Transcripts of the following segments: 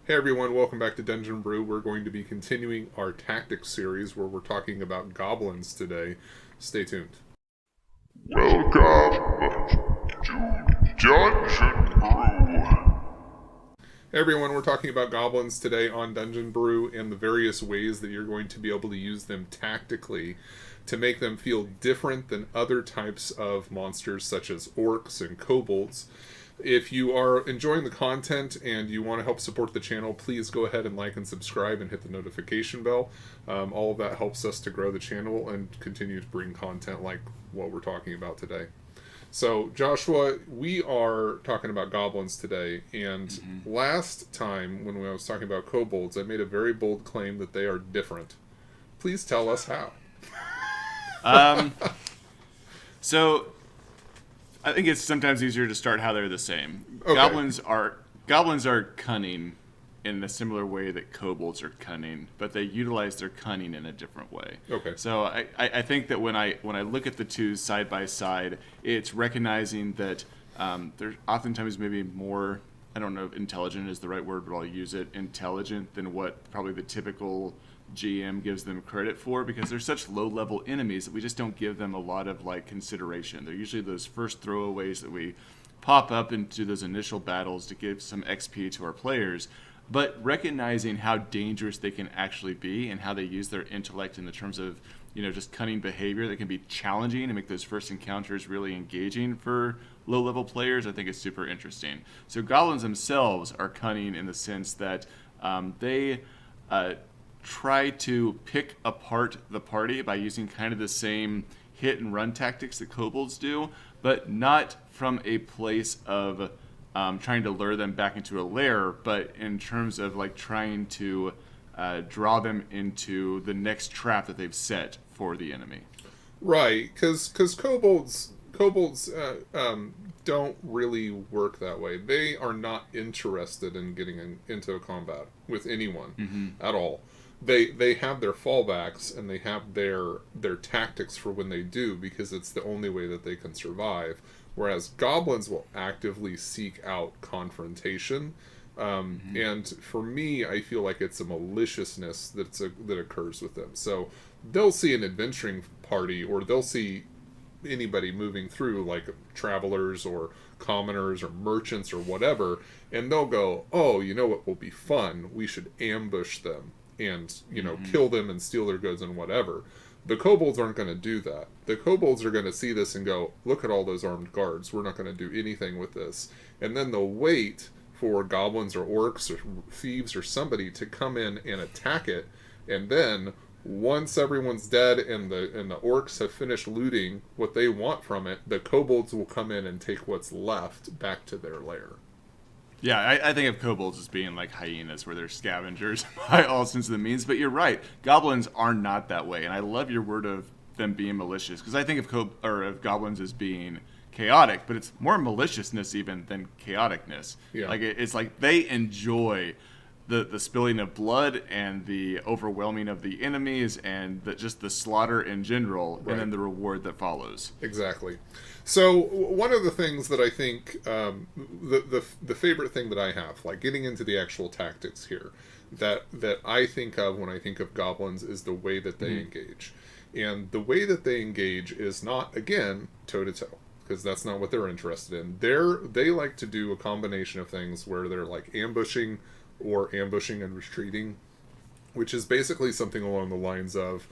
Hey everyone, welcome back to Dungeon Brew. We're going to be continuing our tactics series where we're talking about goblins today. Stay tuned. Welcome to Dungeon Brew. Hey everyone, we're talking about goblins today on Dungeon Brew and the various ways that you're going to be able to use them tactically to make them feel different than other types of monsters such as orcs and kobolds. If you are enjoying the content and you want to help support the channel, please go ahead and like and subscribe and hit the notification bell. All of that helps us to grow the channel and continue to bring content like what we're talking about today. So, Joshua, we are talking about goblins today, and last time when I was talking about kobolds, I made a very bold claim that they are different. Please tell us how. So I think it's sometimes easier to start how they're the same. Okay. Goblins are cunning in a similar way that kobolds are cunning, but they utilize their cunning in a different way. Okay. So I think that when I look at the two side by side, it's recognizing that they're oftentimes maybe more, I don't know if intelligent is the right word, but I'll use it, intelligent than what probably the typical GM gives them credit for, because they're such low-level enemies that we just don't give them a lot of consideration. They're usually those first throwaways that we pop up into those initial battles to give some XP to our players. But recognizing how dangerous they can actually be and how they use their intellect in the terms of, just cunning behavior that can be challenging and make those first encounters really engaging for low-level players, I think is super interesting. So goblins themselves are cunning in the sense that they try to pick apart the party by using kind of the same hit and run tactics that kobolds do, but not from a place of trying to lure them back into a lair, but in terms of trying to draw them into the next trap that they've set for the enemy. Right, because kobolds don't really work that way. They are not interested in getting into a combat with anyone at all. They have their fallbacks and they have their tactics for when they do, because it's the only way that they can survive. Whereas goblins will actively seek out confrontation. And for me, I feel like it's a maliciousness that occurs with them. So they'll see an adventuring party, or they'll see anybody moving through, like travelers or commoners or merchants or whatever, and they'll go, oh, you know what will be fun? We should ambush them and, kill them and steal their goods and whatever. The kobolds aren't going to do that. The kobolds are going to see this and go, look at all those armed guards. We're not going to do anything with this. And then they'll wait for goblins or orcs or thieves or somebody to come in and attack it. And then once everyone's dead and the orcs have finished looting what they want from it, the kobolds will come in and take what's left back to their lair. Yeah, I think of kobolds as being like hyenas, where they're scavengers by all sense of the means. But you're right, goblins are not that way, and I love your word of them being malicious, because I think of goblins as being chaotic, but it's more maliciousness even than chaoticness. Yeah. It's like they enjoy the spilling of blood and the overwhelming of the enemies and just the slaughter in general, Right. and then the reward that follows. Exactly. So one of the things that I think, the favorite thing that I have, like getting into the actual tactics here, that I think of when I think of goblins is the way that they engage. And the way that they engage is not, again, toe-to-toe, because that's not what they're interested in. They like to do a combination of things where they're like ambushing and retreating, which is basically something along the lines of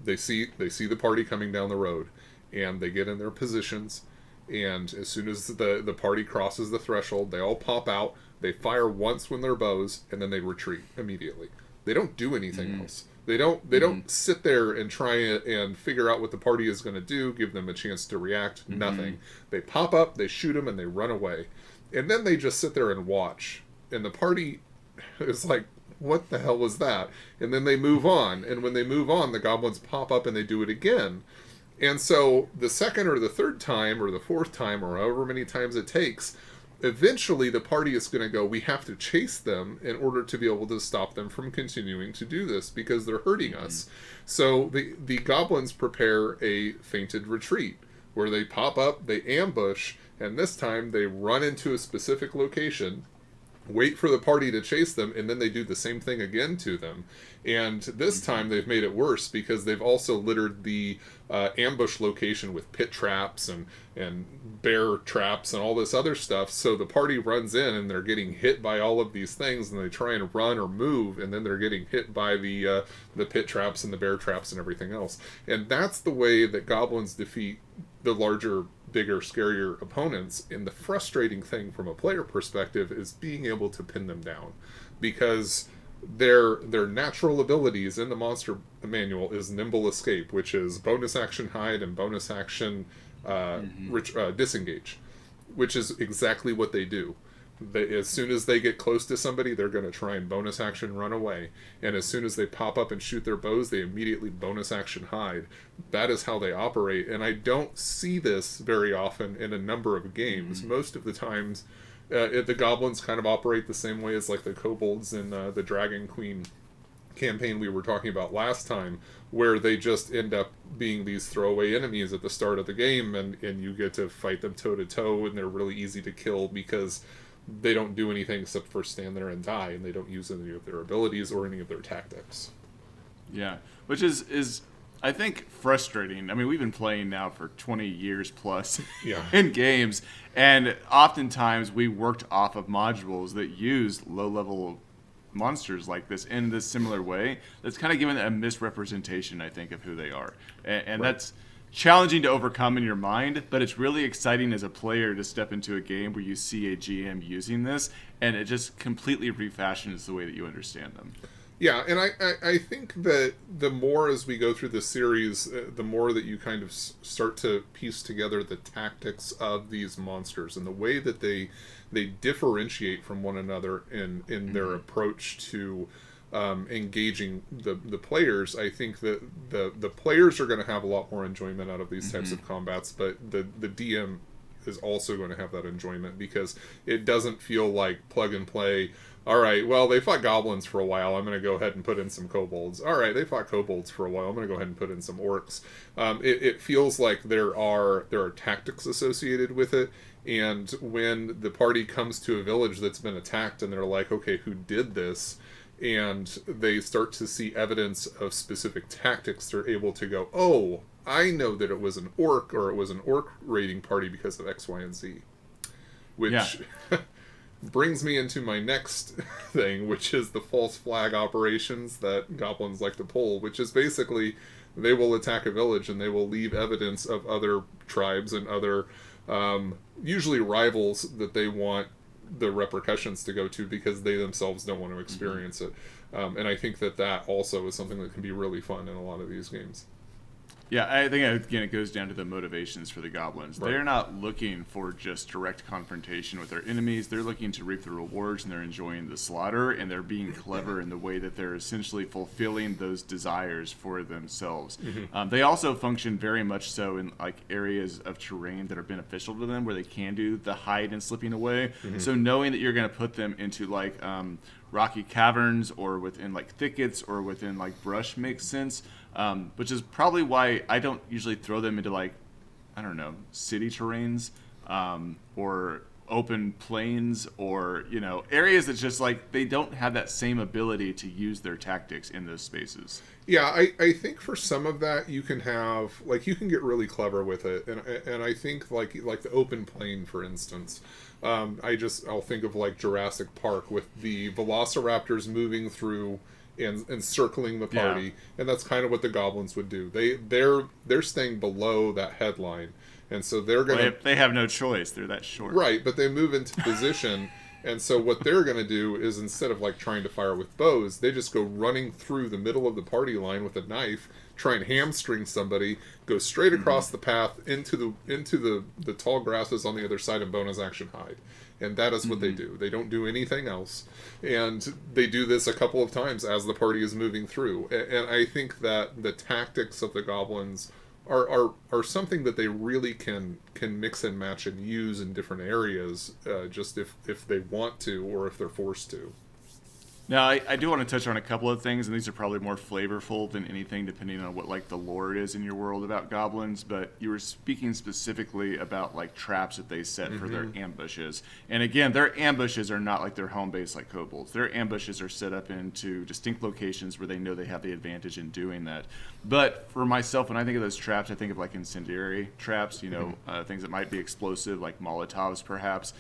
they see the party coming down the road, and they get in their positions, and as soon as the party crosses the threshold, they all pop out, they fire once with their bows, and then they retreat immediately. They don't do anything else. They don't sit there and try and figure out what the party is going to do, give them a chance to react. Nothing. They pop up, they shoot them, and they run away. And then they just sit there and watch. And the party is like, what the hell was that? And then they move on. And when they move on, the goblins pop up and they do it again. And so the second or the third time or the fourth time or however many times it takes, eventually the party is going to go, we have to chase them in order to be able to stop them from continuing to do this because they're hurting us. So the goblins prepare a feinted retreat where they pop up, they ambush, and this time they run into a specific location wait for the party to chase them, and then they do the same thing again to them. And this time they've made it worse because they've also littered the ambush location with pit traps and bear traps and all this other stuff. So the party runs in and they're getting hit by all of these things, and they try and run or move, and then they're getting hit by the pit traps and the bear traps and everything else. And that's the way that goblins defeat the larger, bigger, scarier opponents. And the frustrating thing from a player perspective is being able to pin them down, because their natural abilities in the monster manual is nimble escape, which is bonus action hide and bonus action disengage, which is exactly what they do. As soon as they get close to somebody, they're going to try and bonus action run away. And as soon as they pop up and shoot their bows, they immediately bonus action hide. That is how they operate. And I don't see this very often in a number of games. Most of the times, the goblins kind of operate the same way as like the kobolds in the Dragon Queen campaign we were talking about last time, where they just end up being these throwaway enemies at the start of the game, and you get to fight them toe to toe, and they're really easy to kill because they don't do anything except for stand there and die, and they don't use any of their abilities or any of their tactics. Yeah, which is I think frustrating. I mean, we've been playing now for 20 years plus in games, and oftentimes we worked off of modules that used low-level monsters like this in this similar way. That's kind of given a misrepresentation, I think, of who they are. And that's challenging to overcome in your mind, but it's really exciting as a player to step into a game where you see a GM using this, and it just completely refashions the way that you understand them. Yeah, and I think that the more as we go through the series, the more that you kind of start to piece together the tactics of these monsters and the way that they differentiate from one another in their approach to engaging the players. I think that the players are going to have a lot more enjoyment out of these types of combats, but the DM is also going to have that enjoyment because it doesn't feel like plug and play. All right, well, they fought goblins for a while. I'm going to go ahead and put in some kobolds. All right, they fought kobolds for a while. I'm going to go ahead and put in some orcs. It feels like there are tactics associated with it. And when the party comes to a village that's been attacked and they're like, okay, who did this? And they start to see evidence of specific tactics, they're able to go, oh, I know that it was an orc, or it was an orc raiding party because of X, Y, and Z. Which brings me into my next thing, which is the false flag operations that goblins like to pull, which is basically they will attack a village and they will leave evidence of other tribes and other, usually rivals, that they want the repercussions to go to because they themselves don't want to experience it. And I think that also is something that can be really fun in a lot of these games. Yeah, I think, again, it goes down to the motivations for the goblins. Right. They're not looking for just direct confrontation with their enemies. They're looking to reap the rewards, and they're enjoying the slaughter, and they're being clever in the way that they're essentially fulfilling those desires for themselves. They also function very much so in like areas of terrain that are beneficial to them, where they can do the hide and slipping away. So knowing that you're going to put them into like rocky caverns or within like thickets or within like brush makes sense. Which is probably why I don't usually throw them into like, I don't know, city terrains or open plains or, you know, areas that just like they don't have that same ability to use their tactics in those spaces. Yeah, I think for some of that you can have, like, you can get really clever with it. And I think like the open plain, for instance, I'll think of like Jurassic Park with the velociraptors moving through and circling the party, and that's kind of what the goblins would do. They're staying below that headline, and so they're gonna. They have no choice. They're that short, right? But they move into position, and so what they're gonna do is, instead of like trying to fire with bows, they just go running through the middle of the party line with a knife, try and hamstring somebody, go straight across the path into the tall grasses on the other side, and bonus action hide. And that is what they do. They don't do anything else. And they do this a couple of times as the party is moving through. And I think that the tactics of the goblins are something that they really can mix and match and use in different areas, just if they want to or if they're forced to. Now, I do want to touch on a couple of things, and these are probably more flavorful than anything, depending on what like the lore is in your world about goblins. But you were speaking specifically about like traps that they set for their ambushes, and again, their ambushes are not like their home base like kobolds. Their ambushes are set up into distinct locations where they know they have the advantage in doing that. But for myself, when I think of those traps, I think of like incendiary traps. You know, things that might be explosive, like Molotovs, perhaps.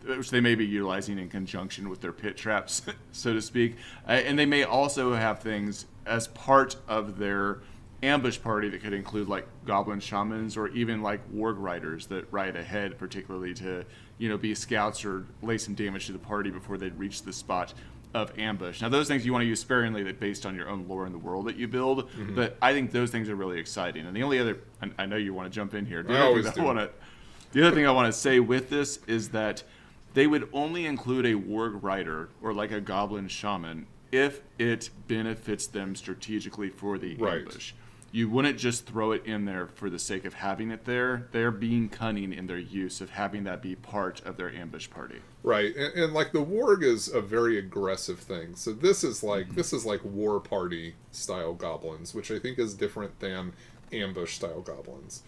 Which they may be utilizing in conjunction with their pit traps, so to speak. And they may also have things as part of their ambush party that could include like goblin shamans or even like warg riders that ride ahead, particularly to, you know, be scouts or lay some damage to the party before they reach the spot of ambush. Now, those things you want to use sparingly, that based on your own lore in the world that you build, but I think those things are really exciting. And the only other, I know you want to jump in here. The other thing I want to say with this is that they would only include a warg rider or like a goblin shaman if it benefits them strategically for the ambush. You wouldn't just throw it in there for the sake of having it there. They're being cunning in their use of having that be part of their ambush party. Right, and like the warg is a very aggressive thing. So this is like war party style goblins, which I think is different than ambush style goblins.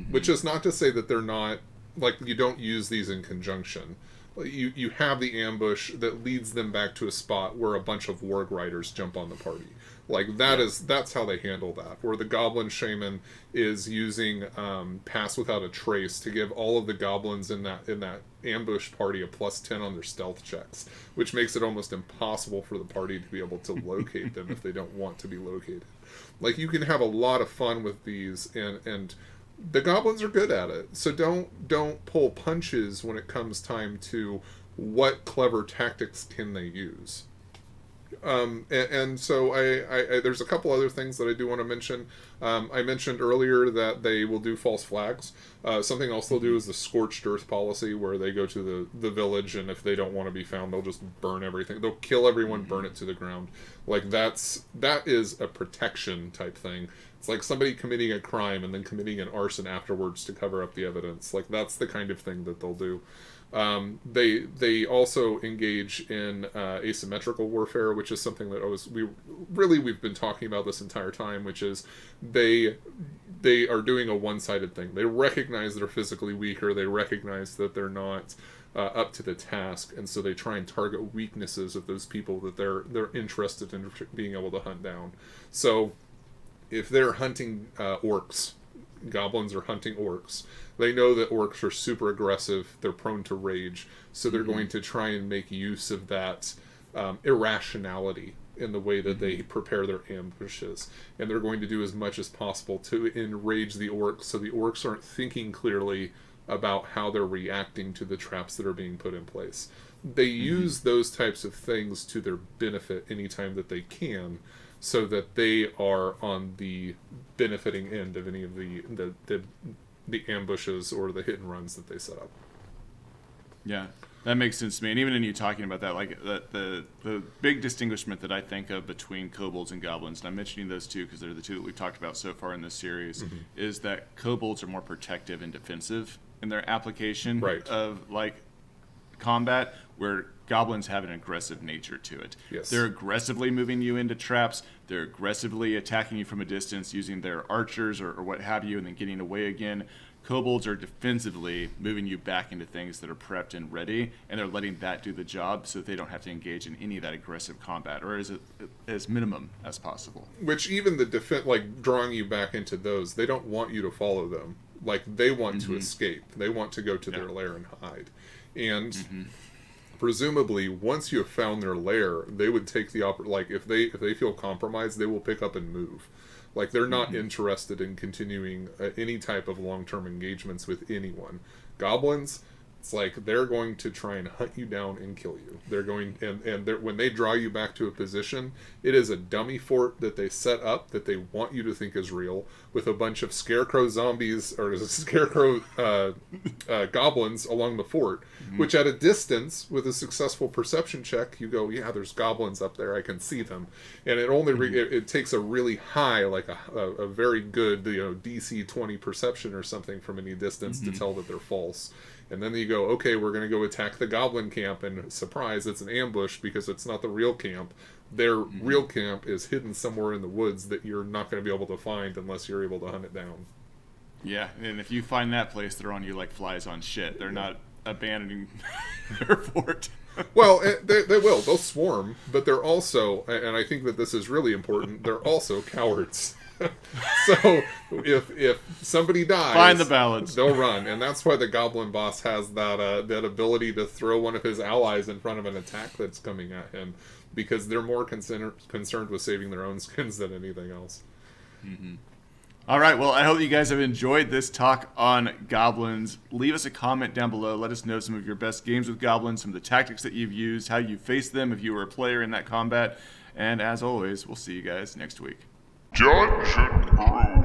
Which is not to say that they're not, like, you don't use these in conjunction. You have the ambush that leads them back to a spot where a bunch of warg riders jump on the party. Like that's how they handle that. Where the goblin shaman is using pass without a trace to give all of the goblins in that ambush party a +10 on their stealth checks, which makes it almost impossible for the party to be able to locate them if they don't want to be located. Like, you can have a lot of fun with these, and the goblins are good at it. So don't pull punches when it comes time to what clever tactics can they use. And so I there's a couple other things that I do want to mention. I mentioned earlier that they will do false flags. Something else they'll do is the scorched earth policy, where they go to the village, and if they don't want to be found, they'll just burn everything. They'll kill everyone, burn it to the ground. Like, that is a protection type thing. It's like somebody committing a crime and then committing an arson afterwards to cover up the evidence. Like, that's the kind of thing that they'll do. They also engage in asymmetrical warfare, which is something that we've been talking about this entire time, which is they are doing a one-sided thing. They recognize they're physically weaker. They recognize that they're not up to the task, and so they try and target weaknesses of those people that they're interested in being able to hunt down. So if they're hunting orcs, goblins are hunting orcs, they know that orcs are super aggressive, they're prone to rage, so they're going to try and make use of that irrationality in the way that they prepare their ambushes. And they're going to do as much as possible to enrage the orcs, so the orcs aren't thinking clearly about how they're reacting to the traps that are being put in place. They use those types of things to their benefit anytime that they can, so that they are on the benefiting end of any of the ambushes or the hit and runs that they set up. Yeah, that makes sense to me. And even in you talking about that, like the big distinguishment that I think of between kobolds and goblins, and I'm mentioning those two because they're the two that we've talked about so far in this series, is that kobolds are more protective and defensive in their application of like combat, where goblins have an aggressive nature to it. Yes. They're aggressively moving you into traps. They're aggressively attacking you from a distance using their archers or what have you, and then getting away again. Kobolds are defensively moving you back into things that are prepped and ready, and they're letting that do the job so that they don't have to engage in any of that aggressive combat, or as minimum as possible. Which even the defense, like drawing you back into those, they don't want you to follow them. Like, they want to escape. They want to go to their lair and hide. And presumably, once you have found their lair, they would take the like, if they feel compromised, they will pick up and move. Like, they're not interested in continuing any type of long-term engagements with anyone. Goblins, it's like they're going to try and hunt you down and kill you. They're going, and when they draw you back to a position, it is a dummy fort that they set up that they want you to think is real, with a bunch of scarecrow zombies or scarecrow goblins along the fort, which at a distance, with a successful perception check, you go, yeah, there's goblins up there, I can see them. And it only it takes a really high, like a very good, DC 20 perception or something from any distance to tell that they're false. And then you go, okay, we're going to go attack the goblin camp, and surprise, it's an ambush because it's not the real camp. Their real camp is hidden somewhere in the woods that you're not going to be able to find unless you're able to hunt it down. Yeah, and if you find that place, they're on you like flies on shit. They're not abandoning their fort. Well, they will. They'll swarm, but they're also, and I think that this is really important, they're also cowards. So if somebody dies, Find the balance. They'll run, and that's why the goblin boss has that ability to throw one of his allies in front of an attack that's coming at him, because they're more concerned with saving their own skins than anything else. Mm-hmm. All right, well, I hope you guys have enjoyed this talk on goblins. Leave us a comment down below. Let us know some of your best games with goblins, some of the tactics that you've used, how you faced them if you were a player in that combat. And as always, we'll see you guys next week. Dungeon Brew.